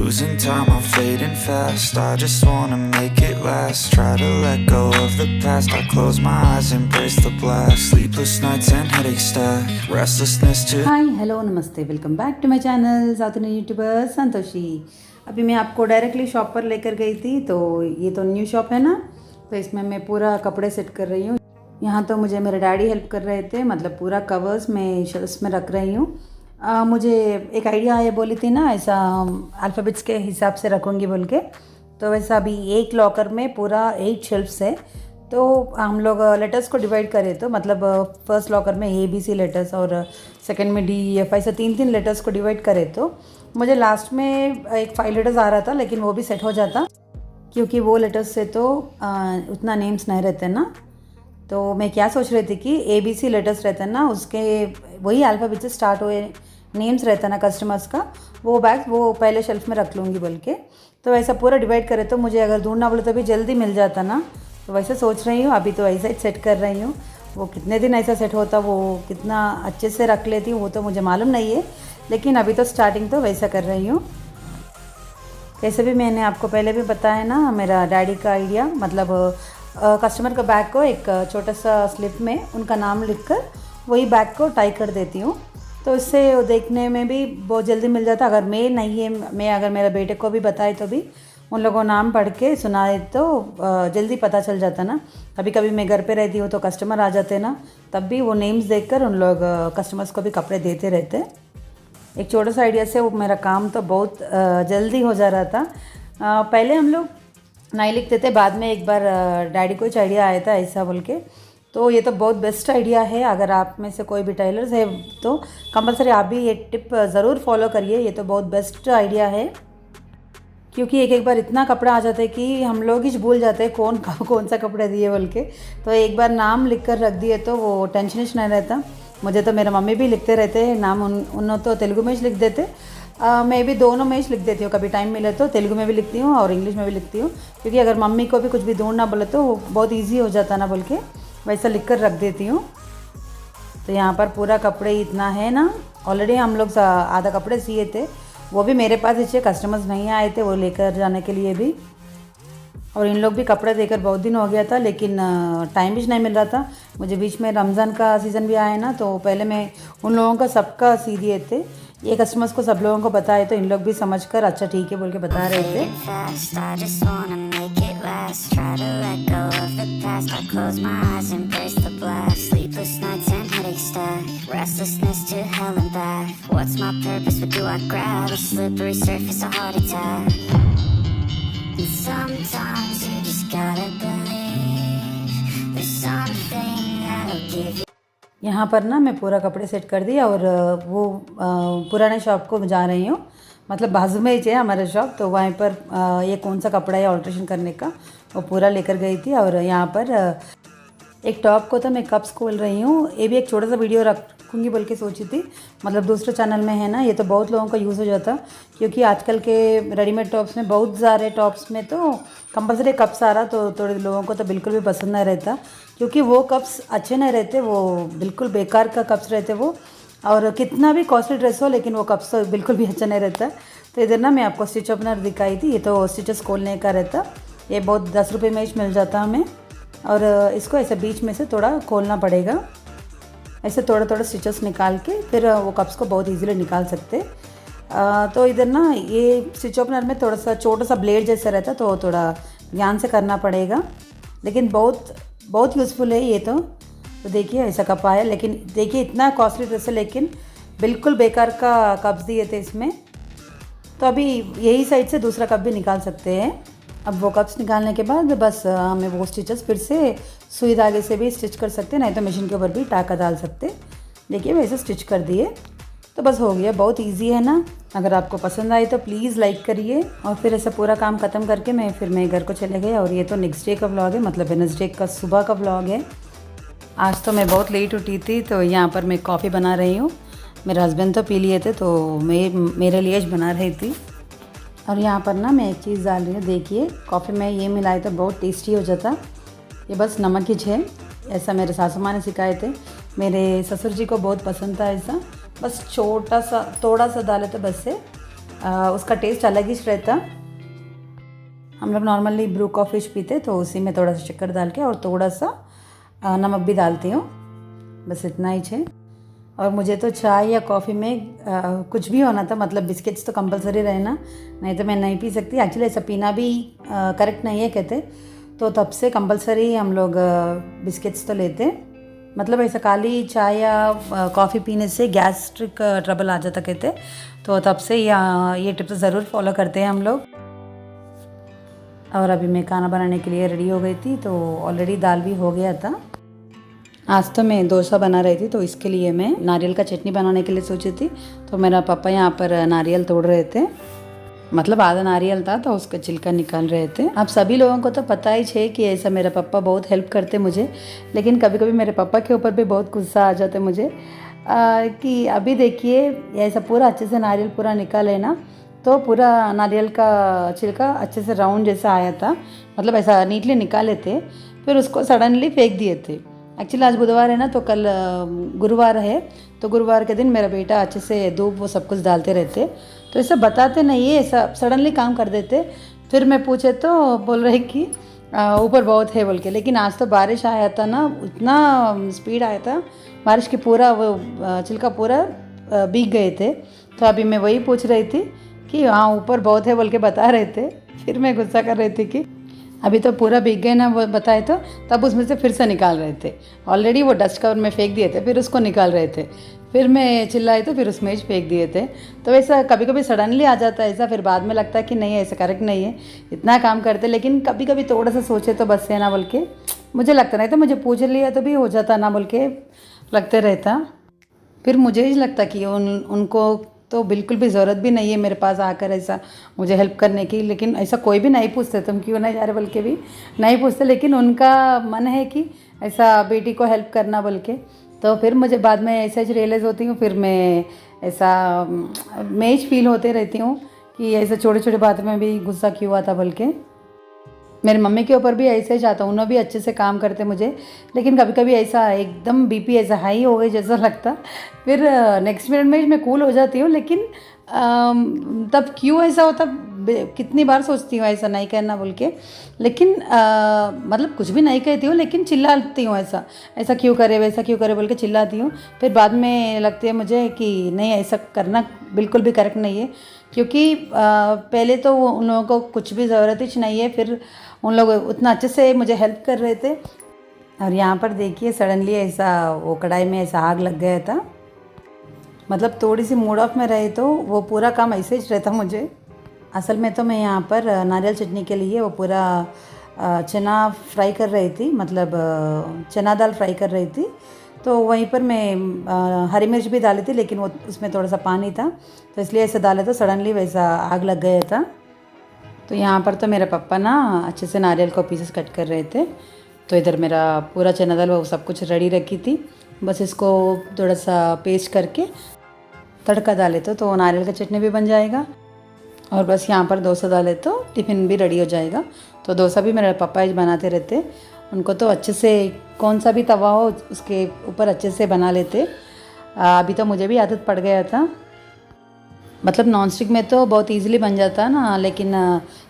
Losing time, I'm fading fast. I just wanna make it last. Try to let go of the past. I close my eyes, embrace the blast. Sleepless nights and headache stack. Restlessness to hi hello नमस्ते, welcome back to my channel south Indian youtuber Santoshi. अभी मैं आपको directly shop पर लेकर गई थी, तो ये तो न्यू शॉप है ना, तो इसमें मैं पूरा कपड़े सेट कर रही हूँ। यहाँ तो मुझे मेरे डैडी हेल्प कर रहे थे, मतलब पूरा कवर्स मैं शेल्फ्स में रख रही हूँ। मुझे एक आइडिया आया, बोली थी ना ऐसा अल्फ़ाबेट्स के हिसाब से रखूँगी बोल के, तो वैसा अभी एक लॉकर में पूरा 8 शेल्फ्स है। तो हम लोग लेटर्स को डिवाइड करें तो मतलब फर्स्ट लॉकर में ABC लेटर्स और सेकंड में DEF, ऐसा 3 लेटर्स को डिवाइड करें तो मुझे लास्ट में एक 5 लेटर्स आ रहा था, लेकिन वो भी सेट हो जाता क्योंकि वो लेटर्स से तो उतना नेम्स नहीं रहते ना। तो मैं क्या सोच रही थी कि ABC लेटर्स रहते हैं ना, उसके वही अल्फ़ाबेट से स्टार्ट हुए नेम्स रहता है ना कस्टमर्स का, वो बैग वो पहले शेल्फ में रख लूँगी बोल के। तो ऐसा पूरा डिवाइड करें तो मुझे अगर ढूंढना बोले तो भी जल्दी मिल जाता ना, तो वैसे सोच रही हूँ। अभी तो ऐसा ही सेट कर रही हूँ, वो कितने दिन ऐसा सेट होता, वो कितना अच्छे से रख लेती हूँ वो तो मुझे मालूम नहीं है, लेकिन अभी तो स्टार्टिंग तो वैसा कर रही हूँ। कैसे भी मैंने आपको पहले भी बताया ना, मेरा डैडी का आइडिया, मतलब कस्टमर का बैग को एक छोटा सा स्लिप में उनका नाम लिखकर वही बैग को टाई कर देती हूँ, तो इससे देखने में भी बहुत जल्दी मिल जाता। अगर मैं नहीं है, मैं अगर मेरे बेटे को भी बताए तो भी उन लोगों नाम पढ़ के सुनाए तो जल्दी पता चल जाता ना। कभी कभी मैं घर पे रहती हूँ तो कस्टमर आ जाते ना, तब भी वो नेम्स देखकर उन लोग कस्टमर्स को भी कपड़े देते रहते। एक छोटा सा आइडिया से वो मेरा काम तो बहुत जल्दी हो जा रहा था। पहले हम लोग नहीं लिखते थे, बाद में एक बार डैडी को कुछ आइडिया आया था ऐसा बोल के, तो ये तो बहुत बेस्ट आइडिया है। अगर आप में से कोई भी टेलर्स है तो कंपलसरी आप भी ये टिप ज़रूर फॉलो करिए, ये तो बहुत बेस्ट आइडिया है। क्योंकि एक बार इतना कपड़ा आ जाता है कि हम लोग ही भूल जाते हैं कौन सा कपड़ा दिए बोल के, तो एक बार नाम लिख कर रख दिए तो वो टेंशन ही नहीं रहता। मुझे तो मेरे मम्मी भी लिखते रहते हैं नाम, उन्होंने तो तेलुगु में ही लिख देते, मैं भी दोनों में ही लिख देती हूँ। कभी टाइम मिले तो तेलुगु में भी लिखती हूँ और इंग्लिश में भी लिखती हूँ, क्योंकि अगर मम्मी को भी कुछ भी ढूंढना बोले तो बहुत ईजी हो जाता ना बोल के वैसा लिख कर रख देती हूँ। तो यहाँ पर पूरा कपड़े इतना है ना, ऑलरेडी हम लोग आधा कपड़े सिए थे, वो भी मेरे पास इससे कस्टमर्स नहीं आए थे वो लेकर जाने के लिए भी, और इन लोग भी कपड़ा देकर बहुत दिन हो गया था, लेकिन टाइम भी नहीं मिल रहा था। मुझे बीच में रमज़ान का सीज़न भी आया ना, तो पहले मैं उन लोगों का सबका सी दिए थे, ये कस्टमर्स को सब लोगों को बताए, तो इन लोग भी समझकर अच्छा ठीक है बोल के बता रहे थे। Restlessness to hell and back. What's my purpose? What do I grab? A slippery surface, a heart attack. And sometimes you just gotta believe there's something that'll give you. यहाँ पर ना मैं पूरा कपड़े सेट कर दिया और वो पुराने शॉप को जा रही हूँ, मतलब बाजू में ही है हमारा शॉप, तो वहीं पर ये कौन सा कपड़ा है ऑल्ट्रेशन करने का वो पूरा लेकर गई थी। और यहाँ पर एक टॉप को तो मैं कप्स खोल रही हूँ, ये भी एक छोटा सा वीडियो रखूँगी बोल के सोची थी, मतलब दूसरे चैनल में है ना, ये तो बहुत लोगों का यूज़ हो जाता, क्योंकि आजकल के रेडीमेड टॉप्स में बहुत सारे टॉप्स में तो कंपलसरी कप्स आ रहा, तो थोड़े लोगों को तो बिल्कुल भी पसंद नहीं रहता, क्योंकि वो कप्स अच्छे नहीं रहते, वो बिल्कुल बेकार का कप्स रहते वो, और कितना भी कॉस्टली ड्रेस हो लेकिन वो कप्स तो बिल्कुल भी अच्छा नहीं रहता। तो इधर ना मैं आपको स्टिच ओपनर दिखाई थी, ये तो स्टिचेस खोलने का रहता, ये बहुत 10 रुपये में मिल जाता हमें, और इसको ऐसे बीच में से थोड़ा खोलना पड़ेगा, ऐसे थोड़ा थोड़ा स्टिचेस निकाल के फिर वो कप्स को बहुत इजीली निकाल सकते। तो इधर ना ये स्टिच ओपनर में थोड़ा सा छोटा सा ब्लेड जैसा रहता, तो थोड़ा ध्यान से करना पड़ेगा, लेकिन बहुत बहुत यूज़फुल है ये तो देखिए ऐसा कप आया, लेकिन देखिए इतना कॉस्टली ड्रेस है लेकिन बिल्कुल बेकार का कप्स दिए थे इसमें। तो अभी यही साइड से दूसरा कप भी निकाल सकते हैं। अब वो कप्स निकालने के बाद बस हमें वो स्टिचेस फिर से सुई धागे से भी स्टिच कर सकते, नहीं तो मशीन के ऊपर भी टाका डाल सकते। देखिए वैसे स्टिच कर दिए तो बस हो गया, बहुत इजी है ना। अगर आपको पसंद आई तो प्लीज़ लाइक करिए। और फिर ऐसा पूरा काम ख़त्म करके मैं घर को चले गए, और ये तो नेक्स्ट डे का व्लॉग है, मतलब वेडनेसडे का सुबह का व्लॉग है। आज तो मैं बहुत लेट उठी थी, तो यहाँ पर मैं कॉफ़ी बना रही हूँ, मेरे हस्बैंड तो पी लिए थे, तो मैं मेरे लिए बना रही थी। और यहाँ पर ना मैं एक चीज़ डाल रही हूँ, देखिए कॉफ़ी में ये मिलाए तो बहुत टेस्टी हो जाता, ये बस नमक ही है, ऐसा मेरे सासू माँ ने सिखाए थे, मेरे ससुर जी को बहुत पसंद था ऐसा, बस छोटा सा थोड़ा सा डाले तो बस से उसका टेस्ट अलग ही रहता। हम लोग नॉर्मली ब्रू कॉफ़ी पीते तो उसी में थोड़ा सा शक्कर डाल के और थोड़ा सा नमक भी डालती हूँ, बस इतना ही है। और मुझे तो चाय या कॉफ़ी में कुछ भी होना था, मतलब बिस्किट्स तो कंपलसरी रहना, नहीं तो मैं नहीं पी सकती। एक्चुअली ऐसा पीना भी करेक्ट नहीं है कहते, तो तब से कंपलसरी हम लोग बिस्किट्स तो लेते। मतलब ऐसा काली चाय या कॉफ़ी पीने से गैस्ट्रिक ट्रबल आ जाता कहते, तो तब से ये टिप्स ज़रूर फॉलो करते हैं हम लोग। और अभी मैं खाना बनाने के लिए रेडी हो गई थी, तो ऑलरेडी दाल भी हो गया था। आज तो मैं डोसा बना रही थी, तो इसके लिए मैं नारियल का चटनी बनाने के लिए सोची थी। तो मेरा पापा यहाँ पर नारियल तोड़ रहे थे, मतलब आधा नारियल था तो उसका छिलका निकाल रहे थे। अब सभी लोगों को तो पता ही है कि ऐसा मेरा पापा बहुत हेल्प करते मुझे, लेकिन कभी कभी मेरे पापा के ऊपर भी बहुत गुस्सा आ जाता है मुझे कि अभी देखिए ऐसा पूरा अच्छे से नारियल पूरा निकाले ना, तो पूरा नारियल का छिलका अच्छे से राउंड जैसा आया था, मतलब ऐसा नीटली निकाले थे, फिर उसको सडनली फेंक दिए थे। एक्चुअली आज बुधवार है ना, तो कल गुरुवार है, तो गुरुवार के दिन मेरा बेटा अच्छे से धूप वो सब कुछ डालते रहते, तो ऐसा बताते नहीं है, ऐसा सडनली काम कर देते। फिर मैं पूछे तो बोल रहे कि ऊपर बहुत है बोल के, लेकिन आज तो बारिश आया था ना, उतना स्पीड आया था बारिश की, पूरा वो छिलका पूरा भीग गए थे। तो अभी मैं वही पूछ रही थी कि हाँ ऊपर बहुत है बोल के बता रहे थे, फिर मैं गुस्सा कर रही थी कि अभी तो पूरा भीग गए ना वो बताए, तो तब उसमें से फिर से निकाल रहे थे। ऑलरेडी वो डस्ट कवर में फेंक दिए थे, फिर उसको निकाल रहे थे, फिर मैं चिल्लाई तो फिर उसमें ही फेंक दिए थे। तो ऐसा कभी कभी सडनली आ जाता है ऐसा, फिर बाद में लगता है कि नहीं ऐसा करेक्ट नहीं है, इतना काम करते, लेकिन कभी कभी थोड़ा सा सोचे तो बस है ना बोल के मुझे लगता, नहीं तो मुझे पूछ लिया तो भी हो जाता ना बोल के लगते रहता। फिर मुझे ही लगता कि उनको तो बिल्कुल भी ज़रूरत भी नहीं है मेरे पास आकर ऐसा मुझे हेल्प करने की, लेकिन ऐसा कोई भी नहीं पूछते तुम क्यों नहीं जा रहे बोल के भी नहीं पूछते, लेकिन उनका मन है कि ऐसा बेटी को हेल्प करना बोल के। तो फिर मुझे बाद में ऐसा ही रियलाइज़ होती हूँ, फिर मैं ऐसा मैं ही फील होते रहती हूँ कि ऐसा छोटे छोटे बातों में भी गुस्सा क्यों आता बोल के। मेरी मम्मी के ऊपर भी ऐसे ही जाता, उन्होंने भी अच्छे से काम करते मुझे, लेकिन कभी कभी ऐसा एकदम बीपी ऐसा हाई हो गई जैसा लगता, फिर नेक्स्ट मिनट में मैं कूल हो जाती हूँ, लेकिन तब क्यों ऐसा होता कितनी बार सोचती हूँ ऐसा नहीं करना बोल के, लेकिन मतलब कुछ भी नहीं कहती हूँ, लेकिन चिल्लाती हूँ ऐसा ऐसा क्यों करे वैसा क्यों करे बोल के चिल्लाती हूँ। फिर बाद में लगती है मुझे कि नहीं ऐसा करना बिल्कुल भी करेक्ट नहीं है, क्योंकि पहले तो उन लोगों को कुछ भी ज़रूरत ही नहीं है, फिर उन लोग उतना अच्छे से मुझे हेल्प कर रहे थे। और यहाँ पर देखिए सडनली ऐसा वो कढ़ाई में ऐसा आग लग गया था, मतलब थोड़ी सी मूड ऑफ में रहे तो वो पूरा काम ऐसे ही रहता मुझे। असल में तो मैं यहाँ पर नारियल चटनी के लिए वो पूरा चना फ्राई कर रही थी, मतलब चना दाल फ्राई कर रही थी, तो वहीं पर मैं हरी मिर्च भी डाली थी, लेकिन वो उसमें थोड़ा सा पानी था, तो इसलिए ऐसे डाले तो सडनली वैसा आग लग गया था। तो यहाँ पर तो मेरे पापा ना अच्छे से नारियल को पीसेस कट कर रहे थे, तो इधर मेरा पूरा चना दाल वो सब कुछ रेडी रखी थी, बस इसको थोड़ा सा पेस्ट करके तड़का डाले तो नारियल का चटनी भी बन जाएगा, और बस यहाँ पर डोसा डाले तो टिफ़िन भी रेडी हो जाएगा। तो डोसा भी मेरे पापा ही बनाते रहते, उनको तो अच्छे से कौन सा भी तवा हो उसके ऊपर अच्छे से बना लेते। अभी तो मुझे भी आदत पड़ गया था, मतलब नॉन स्टिक में तो बहुत इजीली बन जाता है ना, लेकिन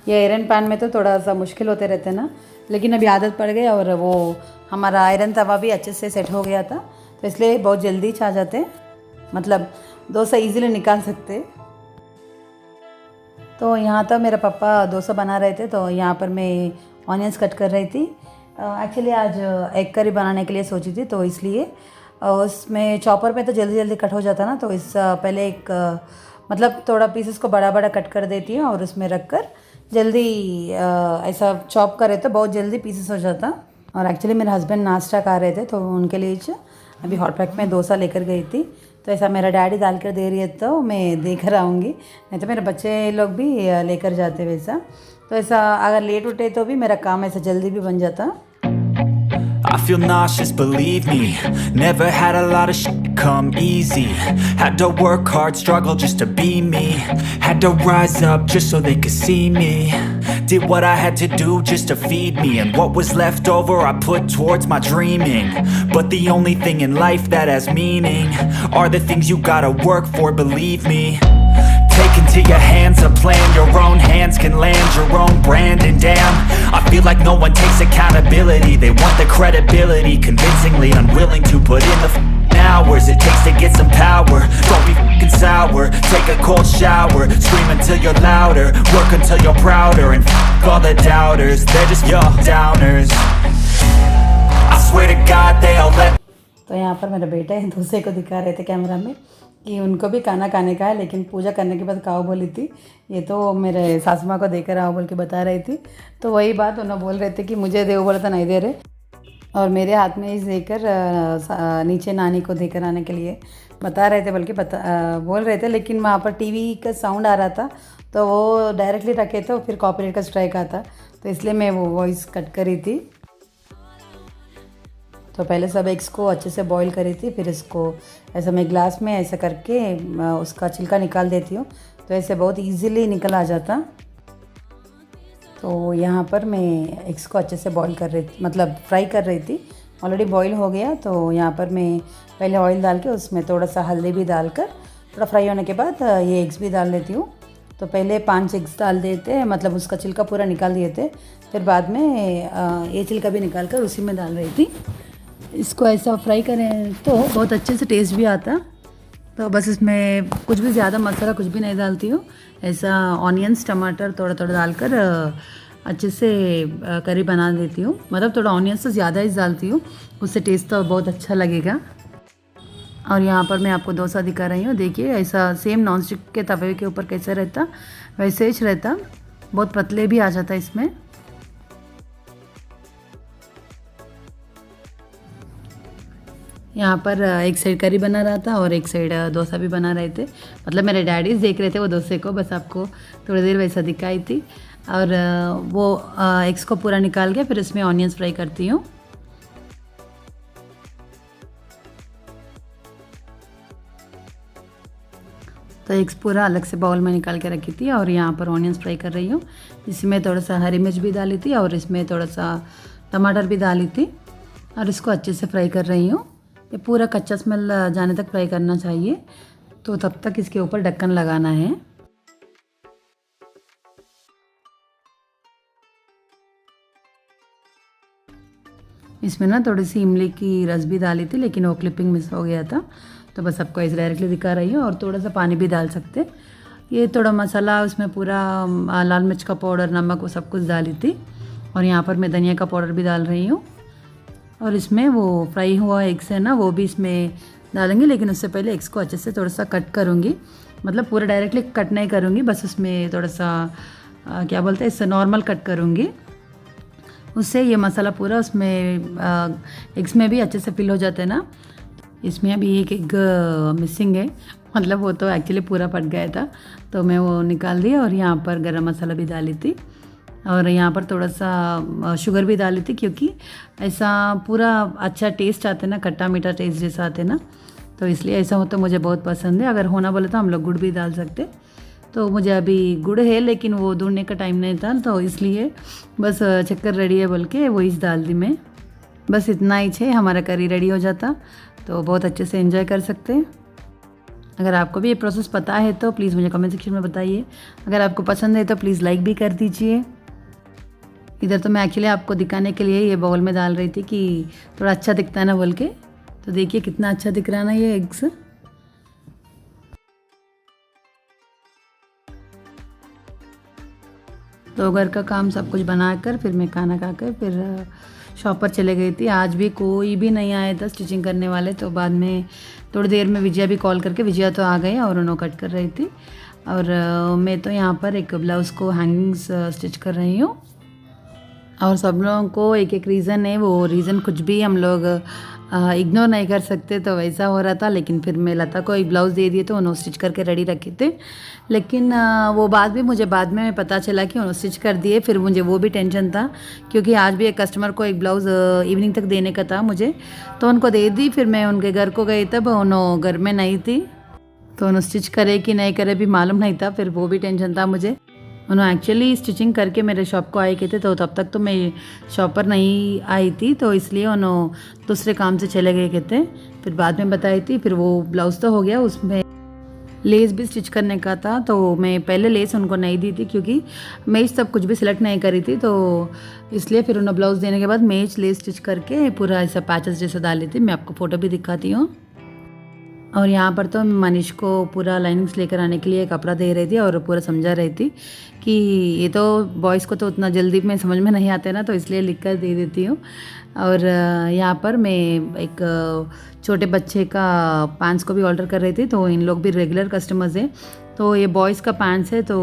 ये आयरन पैन में तो थोड़ा सा मुश्किल होते रहते ना, लेकिन अभी आदत पड़ गई और वो हमारा आयरन तवा भी अच्छे से सेट हो गया था, तो इसलिए बहुत जल्दी छा जाते, मतलब डोसा इजीली निकाल सकते। तो यहाँ तो मेरा पापा डोसा बना रहे थे, तो यहाँ पर मैं ऑनियंस कट कर रही थी। एक्चुअली आज एग करी बनाने के लिए सोची थी, तो इसलिए उसमें चॉपर में तो जल्दी जल्दी कट हो जाता ना, तो इस पहले एक मतलब थोड़ा पीसेस को बड़ा बड़ा कट कर देती हूँ और उसमें रख कर जल्दी ऐसा चॉप करे तो बहुत जल्दी पीसेस हो जाता। और एक्चुअली मेरे हस्बैंड नाश्ता खा रहे थे, तो उनके लिए अभी हॉट पैक में डोसा लेकर गई थी, तो ऐसा मेरा डैडी डाल कर दे रही है तो मैं देकर आऊँगी, नहीं तो मेरे बच्चे लोग भी लेकर जाते वैसा। तो ऐसा अगर लेट उठे तो भी मेरा काम ऐसा जल्दी भी बन जाता। I feel nauseous, believe me. Never had a lot of shit come easy. Had to work hard, struggle just to be me. Had to rise up just so they could see me. Did what I had to do just to feed me, and what was left over I put towards my dreaming. But the only thing in life that has meaning are the things you gotta work for, believe me. take into your hands a plan. Your own hands can land your own brand. And damn, I feel like no one takes accountability. They want the credibility, convincingly unwilling to put in the hours it takes to get some power. Don't be f***ing sour, take a cold shower, scream until you're louder, work until you're prouder, and f*** all the doubters, they're just your downers. I swear to God they'll let. तो यहाँ पर मेरा बेटा है, दूसरे को दिखा रहे थे कैमरा में कि उनको भी खाना खाने का है, लेकिन पूजा करने के बाद खाओ बोली थी। ये तो मेरे सासू माँ को देकर आओ बोल के बता रही थी। तो वही बात उन्होंने बोल रहे थे कि मुझे दे, बोला था नहीं दे रहे, और मेरे हाथ में इस देकर नीचे नानी को देकर आने के लिए बता रहे थे, बल्कि बोल रहे थे। लेकिन वहाँ पर टीवी का साउंड आ रहा था, तो वो डायरेक्टली रखे थे, फिर कॉपीराइट का स्ट्राइक आता, तो इसलिए मैं वो वॉइस कट करी थी। तो पहले सब एग्स को अच्छे से बॉईल करी थी, फिर इसको ऐसा मैं ग्लास में ऐसा करके उसका छिलका निकाल देती हूँ, तो ऐसे बहुत इजीली निकल आ जाता। तो यहाँ पर मैं एग्स को अच्छे से बॉईल कर रही थी, मतलब फ्राई कर रही थी। ऑलरेडी बॉईल हो गया, तो यहाँ पर मैं पहले ऑयल डाल के उसमें थोड़ा सा हल्दी भी डालकर थोड़ा फ्राई होने के बाद ये एग्स भी डाल देती हूँ। तो पहले 5 एग्स डाल देते, मतलब उसका छिलका पूरा निकाल दिए थे, फिर बाद में ये छिलका भी निकाल कर उसी में डाल रही थी। इसको ऐसा फ्राई करें तो बहुत अच्छे से टेस्ट भी आता। तो बस इसमें कुछ भी ज़्यादा मसाला कुछ भी नहीं डालती हूँ, ऐसा ऑनियंस टमाटर थोड़ा थोड़ा डालकर अच्छे से करी बना देती हूँ। मतलब थोड़ा ऑनियंस तो ज़्यादा ही डालती हूँ, उससे टेस्ट तो बहुत अच्छा लगेगा। और यहाँ पर मैं आपको डोसा दिखा रही हूँ, देखिए ऐसा सेम नॉन स्टिक के तवे के ऊपर कैसे रहता वैसे ही रहता, बहुत पतले भी आ जाता इसमें। यहाँ पर एक साइड करी बना रहा था और एक साइड डोसा भी बना रहे थे, मतलब मेरे डैडीज देख रहे थे वो डोसे को, बस आपको थोड़ी देर वैसा दिखाई थी। और वो एग्स को पूरा निकाल के फिर इसमें ऑनियंस फ्राई करती हूँ। तो एग्स पूरा अलग से बाउल में निकाल के रखी थी, और यहाँ पर ऑनियंस फ्राई कर रही हूँ। इसमें थोड़ा सा हरी मिर्च भी डाली थी और इसमें थोड़ा सा टमाटर भी डाली थी, और इसको अच्छे से फ्राई कर रही हूँ। ये पूरा कच्चा स्मेल जाने तक फ्राई करना चाहिए, तो तब तक इसके ऊपर ढक्कन लगाना है। इसमें ना थोड़ी सी इमली की रस भी डाली थी, लेकिन वो क्लिपिंग मिस हो गया था, तो बस आपको ऐसे डायरेक्टली दिखा रही हूँ। और थोड़ा सा पानी भी डाल सकते। ये थोड़ा मसाला उसमें पूरा लाल मिर्च का पाउडर, नमक, वो सब कुछ डाली थी। और यहाँ पर मैं धनिया का पाउडर भी डाल रही हूँ, और इसमें वो फ्राई हुआ एग्स है ना, वो भी इसमें डालेंगे। लेकिन उससे पहले एग्स को अच्छे से थोड़ा सा कट करूँगी, मतलब पूरा डायरेक्टली कट नहीं करूँगी, बस उसमें थोड़ा सा क्या बोलते हैं, इससे नॉर्मल कट करूँगी। उससे ये मसाला पूरा उसमें एग्स में भी अच्छे से फिल हो जाता है ना। इसमें अभी एक एग मिसिंग है, मतलब वो तो एक्चुअली पूरा पक गया था, तो मैं वो निकाल दी। और यहाँ पर गरम मसाला भी डाली थी, और यहाँ पर थोड़ा सा शुगर भी डाली थी, क्योंकि ऐसा पूरा अच्छा टेस्ट आते ना, खट्टा मीठा टेस्ट जैसा आते ना, तो इसलिए ऐसा हो तो मुझे बहुत पसंद है। अगर होना बोले तो हम लोग गुड़ भी डाल सकते, तो मुझे अभी गुड़ है लेकिन वो ढूंढने का टाइम नहीं था, तो इसलिए बस चक्कर रेडी है बोल के वो इस डाल दी मैं। बस इतना ही है, हमारा करी रेडी हो जाता, तो बहुत अच्छे से एंजॉय कर सकते हैं। अगर आपको भी ये प्रोसेस पता है तो प्लीज़ मुझे कमेंट सेक्शन में बताइए। अगर आपको पसंद है तो प्लीज़ लाइक भी कर दीजिए। इधर तो मैं एक्चुअली आपको दिखाने के लिए ये बाउल में डाल रही थी कि थोड़ा अच्छा दिखता है ना बोल के, तो देखिए कितना अच्छा दिख रहा है ना ये एग्स। तो घर का काम सब कुछ बनाकर फिर मैं खाना खाकर फिर शॉप पर चले गई थी। आज भी कोई भी नहीं आया था स्टिचिंग करने वाले, तो बाद में थोड़ी देर में विजया भी कॉल करके, विजया तो आ गई और उन्होंने कट कर रही थी, और मैं तो यहाँ पर एक ब्लाउज़ को हैंगिंग्स स्टिच कर रही हूँ। और सब लोगों को एक एक रीज़न है, वो रीज़न कुछ भी हम लोग इग्नोर नहीं कर सकते, तो वैसा हो रहा था। लेकिन फिर मैं लता को एक ब्लाउज़ दे दिए, तो उन्होंने स्टिच करके रेडी रखे थे। लेकिन वो बात भी मुझे बाद में पता चला कि उन्होंने स्टिच कर दिए, फिर मुझे वो भी टेंशन था, क्योंकि आज भी एक कस्टमर को एक ब्लाउज़ इवनिंग तक देने का था मुझे, तो उनको दे दी। फिर मैं उनके घर को गई, तब उन्होंने घर में नहीं थी, तो उन्होंने स्टिच करे कि नहीं करे भी मालूम नहीं था, फिर वो भी टेंशन था मुझे। उन्होंने एक्चुअली स्टिचिंग करके मेरे शॉप को आए के थे, तो तब तक तो मैं शॉप पर नहीं आई थी, तो इसलिए उन्होंने दूसरे काम से चले गए के थे। फिर बाद में बताई थी, फिर वो ब्लाउज़ तो हो गया, उसमें लेस भी स्टिच करने का था, तो मैं पहले लेस उनको नहीं दी थी क्योंकि मैच तब कुछ भी सिलेक्ट नहीं करी थी, तो इसलिए फिर उन्हें ब्लाउज़ देने के बाद मैच लेस स्टिच करके पूरा ऐसा पैचेस जैसा डाली थी। मैं आपको फ़ोटो भी दिखाती हूँ। और यहाँ पर तो मनीष को पूरा लाइनिंग्स लेकर आने के लिए कपड़ा दे रही थी और पूरा समझा रही थी कि ये तो बॉयज़ को तो उतना जल्दी में समझ में नहीं आते ना, तो इसलिए लिख कर दे देती हूँ। और यहाँ पर मैं एक छोटे बच्चे का पैंट्स को भी ऑर्डर कर रही थी, तो इन लोग भी रेगुलर कस्टमर्स हैं, तो ये बॉयज़ का पैंट्स है तो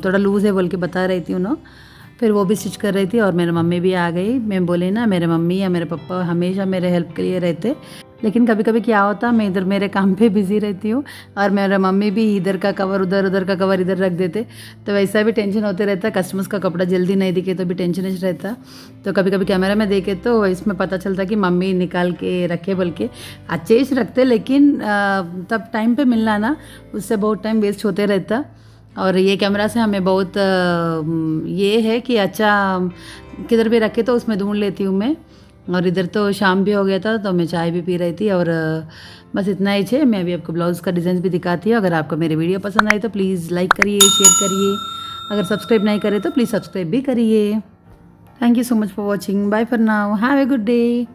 थोड़ा लूज़ है बोल के बता रही थी उन्होंने। फिर वो भी स्टिच कर रही थी और मेरी मम्मी भी आ गई। मैं बोली ना, मेरे मम्मी या मेरे पापा हमेशा मेरे हेल्प के लिए रहते, लेकिन कभी कभी क्या होता मैं इधर मेरे काम पे बिज़ी रहती हूँ और मेरा मम्मी भी इधर का कवर उधर, उधर का कवर इधर रख देते, तो वैसा भी टेंशन होते रहता। कस्टमर्स का कपड़ा जल्दी नहीं दिखे तो भी टेंशन ही रहता। तो कभी कभी कैमरा में देखे तो इसमें पता चलता कि मम्मी निकाल के रखे, बोल के अच्छे ही रखते, लेकिन तब टाइम पे मिलना ना, उससे बहुत टाइम वेस्ट होते रहता। और ये कैमरा से हमें बहुत ये है कि अच्छा किधर भी रखे तो उसमें ढूंढ लेती हूँ मैं। और इधर तो शाम भी हो गया था, तो मैं चाय भी पी रही थी। और बस इतना ही है। मैं अभी आपको ब्लाउज़ का डिज़ाइन भी दिखाती हूँ। अगर आपको मेरी वीडियो पसंद आई तो प्लीज़ लाइक करिए, शेयर करिए। अगर सब्सक्राइब नहीं करे तो प्लीज़ सब्सक्राइब भी करिए। Thank you so much for watching. Bye for now, have a good day.